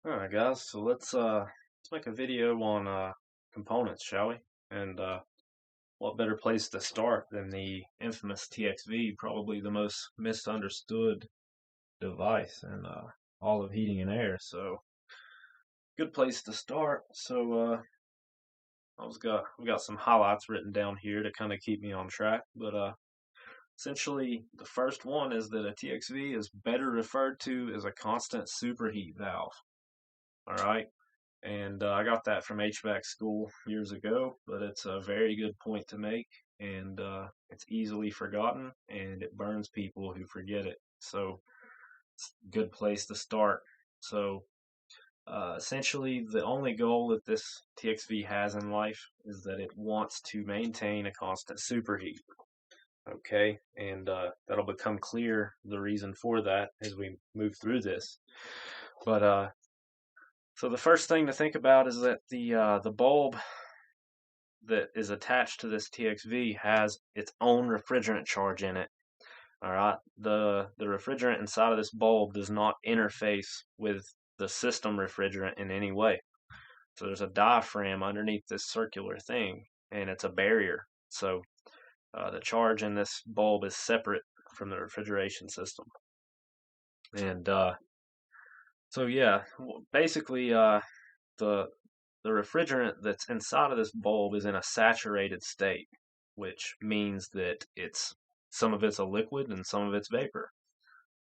Alright guys, so let's make a video on components, shall we? And what better place to start than the infamous TXV, probably the most misunderstood device in all of heating and air. So good place to start. So we got some highlights written down here to kind of keep me on track. But essentially the first one is that a TXV is better referred to as a constant superheat valve. Alright. And I got that from HVAC school years ago, but it's a very good point to make, and it's easily forgotten, and it burns people who forget it. So it's a good place to start. So essentially, the only goal that this TXV has in life is that it wants to maintain a constant superheat. Okay, and that'll become clear the reason for that as we move through this. But so the first thing to think about is that the bulb that is attached to this TXV has its own refrigerant charge in it. All right, the refrigerant inside of this bulb does not interface with the system refrigerant in any way. So there's a diaphragm underneath this circular thing, and it's a barrier. So the charge in this bulb is separate from the refrigeration system. And so yeah, basically the the refrigerant that's inside of this bulb is in a saturated state, which means that some of it's a liquid and some of it's vapor.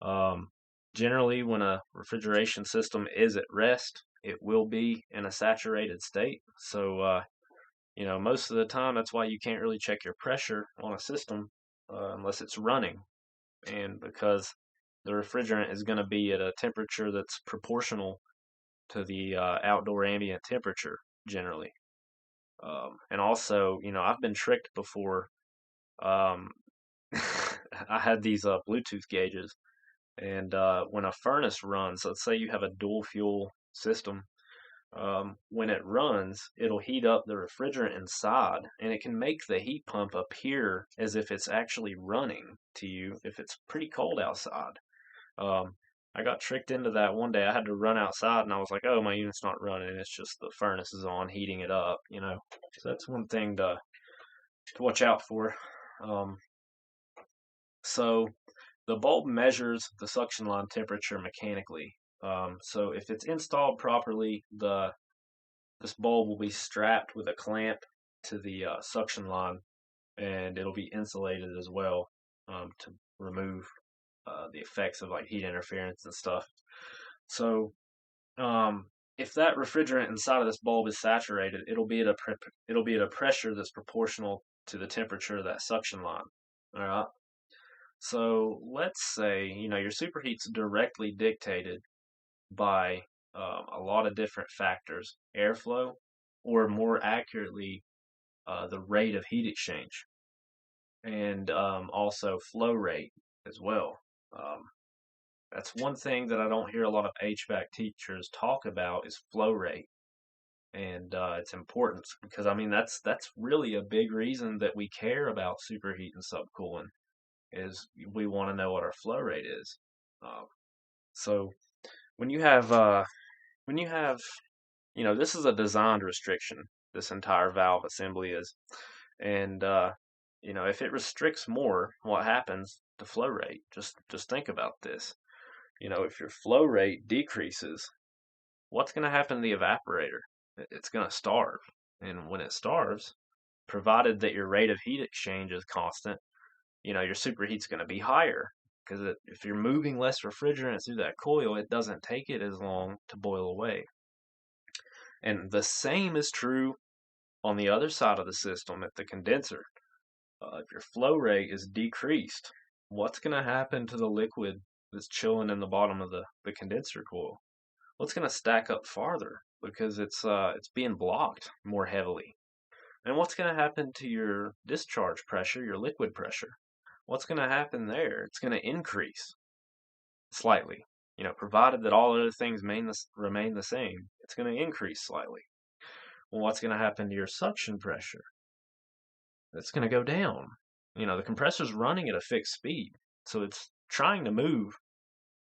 Um, Generally, when a refrigeration system is at rest, it will be in a saturated state. So, most of the time, that's why you can't really check your pressure on a system unless it's running, and because the refrigerant is going to be at a temperature that's proportional to the outdoor ambient temperature generally. And also, I've been tricked before. Um, I had these Bluetooth gauges, and when a furnace runs, let's say you have a dual fuel system, when it runs, it'll heat up the refrigerant inside, and it can make the heat pump appear as if it's actually running to you if it's pretty cold outside. Um, I got tricked into that one day. I had to run outside, and I was like, "Oh, my unit's not running. It's just the furnace is on, heating it up." So that's one thing to watch out for. Um, so the bulb measures the suction line temperature mechanically. So if it's installed properly, this bulb will be strapped with a clamp to the suction line, and it'll be insulated as well to remove the effects of like heat interference and stuff. So if that refrigerant inside of this bulb is saturated, it'll be at a pressure that's proportional to the temperature of that suction line. All right. So let's say your superheat's directly dictated by a lot of different factors, airflow, or more accurately, the rate of heat exchange, and also flow rate as well. Um, that's one thing that I don't hear a lot of HVAC teachers talk about is flow rate, and it's important because I mean that's really a big reason that we care about superheat and subcooling is we want to know what our flow rate is. Um, so when you have when you have this is a designed restriction. This entire valve assembly is, and if it restricts more, what happens to flow rate? Just think about this. If your flow rate decreases, what's going to happen to the evaporator? It's going to starve, and when it starves, provided that your rate of heat exchange is constant, your superheat's going to be higher because if you're moving less refrigerant through that coil, it doesn't take it as long to boil away. And the same is true on the other side of the system at the condenser. If your flow rate is decreased, what's going to happen to the liquid that's chilling in the bottom of the condenser coil? Well, it's going to stack up farther because it's being blocked more heavily. And what's going to happen to your discharge pressure, your liquid pressure? What's going to happen there? It's going to increase slightly. Provided that all other things remain the same, it's going to increase slightly. Well, what's going to happen to your suction pressure? It's going to go down. The compressor's running at a fixed speed, so it's trying to move.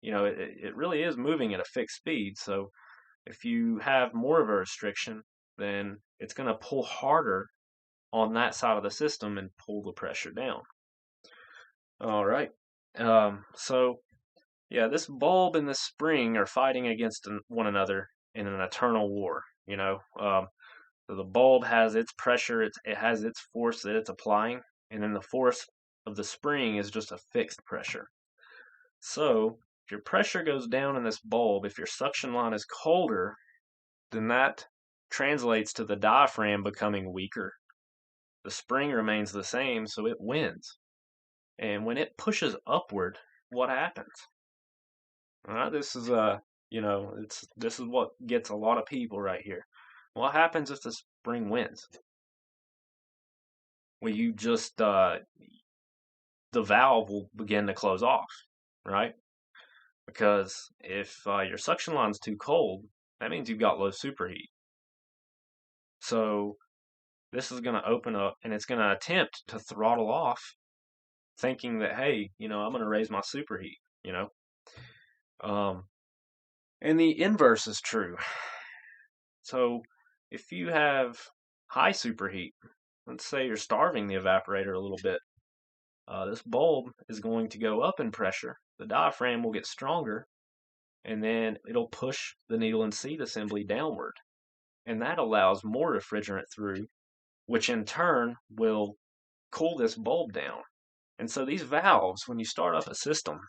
It really is moving at a fixed speed. So If you have more of a restriction, then it's going to pull harder on that side of the system and pull the pressure down. All right. So yeah, this bulb and this spring are fighting against one another in an eternal war. So the bulb has its pressure, it has its force that it's applying, and then the force of the spring is just a fixed pressure. So if your pressure goes down in this bulb, if your suction line is colder, then that translates to the diaphragm becoming weaker. The spring remains the same, so it wins. And when it pushes upward, what happens? All right, this is this is what gets a lot of people right here. What happens if the spring wins? Well, the valve will begin to close off, right? Because if your suction line's too cold, that means you've got low superheat. So this is going to open up and it's going to attempt to throttle off, thinking that, hey, I'm going to raise my superheat, and the inverse is true. So if you have high superheat, let's say you're starving the evaporator a little bit, this bulb is going to go up in pressure. The diaphragm will get stronger, and then it'll push the needle and seat assembly downward. And that allows more refrigerant through, which in turn will cool this bulb down. And so these valves, when you start up a system,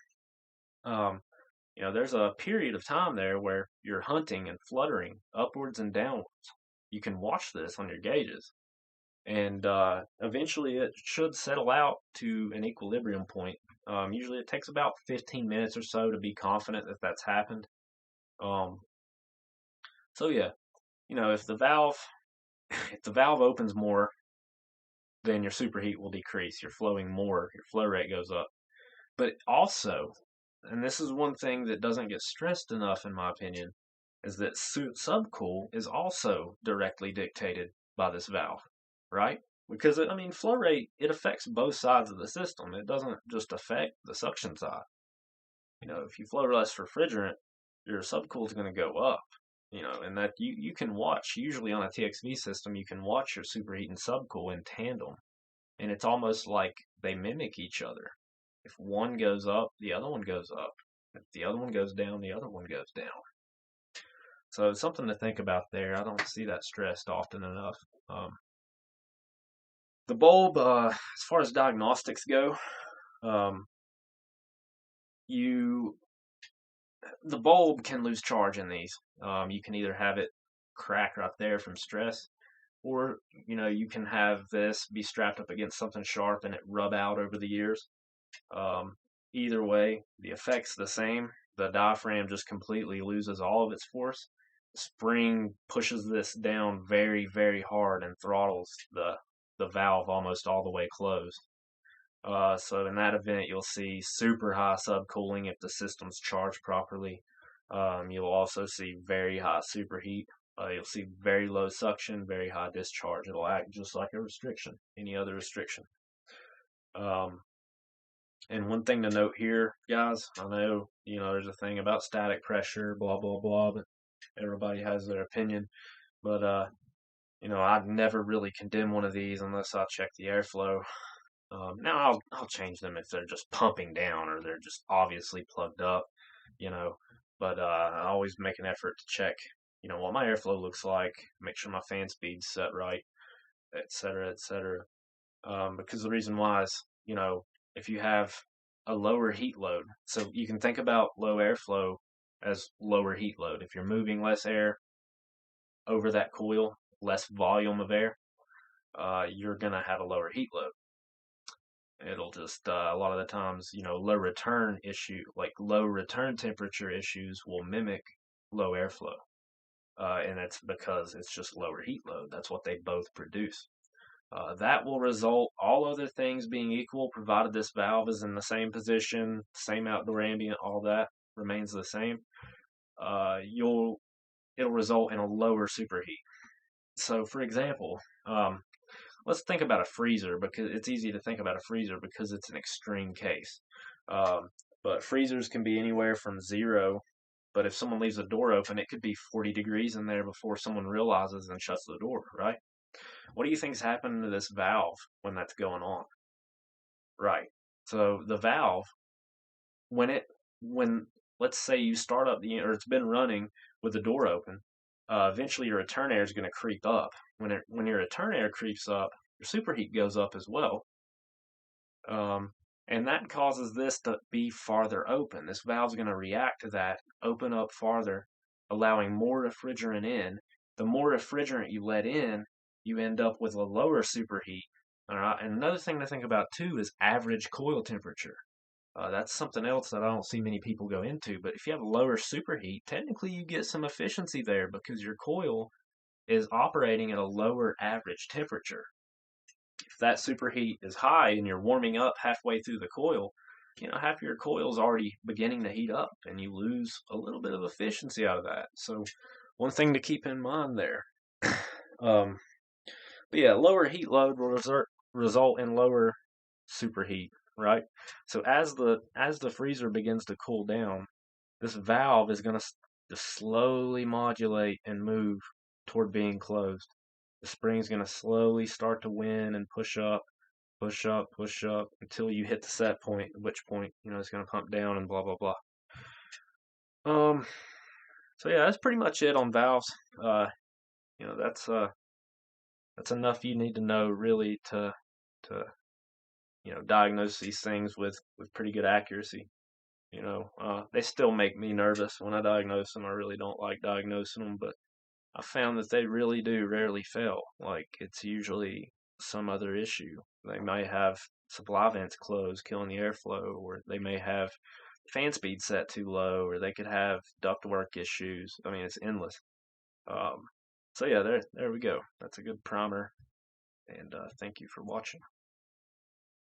there's a period of time there where you're hunting and fluttering upwards and downwards. You can watch this on your gauges. And eventually it should settle out to an equilibrium point. Usually it takes about 15 minutes or so to be confident that that's happened. So yeah, if the valve opens more, then your superheat will decrease. You're flowing more, your flow rate goes up. But also, and this is one thing that doesn't get stressed enough in my opinion, is that subcool is also directly dictated by this valve, right? Because flow rate, it affects both sides of the system. It doesn't just affect the suction side. If you flow less refrigerant, your subcool is going to go up. And that you can watch, usually on a TXV system, you can watch your superheat and subcool in tandem. And it's almost like they mimic each other. If one goes up, the other one goes up. If the other one goes down, the other one goes down. So it's something to think about there. I don't see that stressed often enough. The bulb, as far as diagnostics go, the bulb can lose charge in these. You can either have it crack right there from stress, or you can have this be strapped up against something sharp and it rub out over the years. Either way, the effect's the same. The diaphragm just completely loses all of its force. The spring pushes this down very, very hard and throttles the valve almost all the way closed. So in that event, you'll see super high subcooling if the system's charged properly. You'll also see very high superheat. You'll see very low suction, very high discharge. It'll act just like a restriction, any other restriction. And one thing to note here, guys, I know, there's a thing about static pressure, blah, blah, blah, but everybody has their opinion. But, I'd never really condemn one of these unless I check the airflow. Now I'll change them if they're just pumping down or they're just obviously plugged up, but I always make an effort to check, what my airflow looks like, make sure my fan speed's set right, et cetera, et cetera. Because the reason why is, if you have a lower heat load, so you can think about low airflow as lower heat load. If you're moving less air over that coil, less volume of air, you're going to have a lower heat load. It'll just, a lot of the times, low return temperature issues will mimic low airflow. And that's because it's just lower heat load. That's what they both produce. That will result, all other things being equal, provided this valve is in the same position, same outdoor ambient, all that remains the same, it'll result in a lower superheat. So for example, let's think about a freezer, because it's easy to think about a freezer because it's an extreme case. But freezers can be anywhere from 0 But if someone leaves the door open, it could be 40 degrees in there before someone realizes and shuts the door, right? What do you think's happening to this valve when that's going on? Right. So the valve, when it when let's say you start up the or it's been running with the door open, eventually your return air is going to creep up. When your return air creeps up, your superheat goes up as well, um, and that causes this to be farther open. This valve's going to react to that, open up farther, allowing more refrigerant in. The more refrigerant you let in, you end up with a lower superheat. All right. And another thing to think about too is average coil temperature. That's something else that I don't see many people go into. But if you have a lower superheat, technically you get some efficiency there because your coil is operating at a lower average temperature. If that superheat is high and you're warming up halfway through the coil, half your coil is already beginning to heat up and you lose a little bit of efficiency out of that. So one thing to keep in mind there. um, but yeah, lower heat load will result in lower superheat, right? So as the freezer begins to cool down, this valve is going to slowly modulate and move toward being closed. The spring's going to slowly start to win and push up, push up, push up until you hit the set point, at which point, it's going to pump down and blah, blah, blah. So yeah, that's pretty much it on valves. Uh, that's enough you need to know really to diagnose these things with pretty good accuracy. They still make me nervous when I diagnose them. I really don't like diagnosing them, but I found that they really do rarely fail. Like it's usually some other issue. They may have supply vents closed, killing the airflow, or they may have fan speed set too low, or they could have ductwork issues. I mean, it's endless. Um, so yeah, there we go. That's a good primer, and thank you for watching.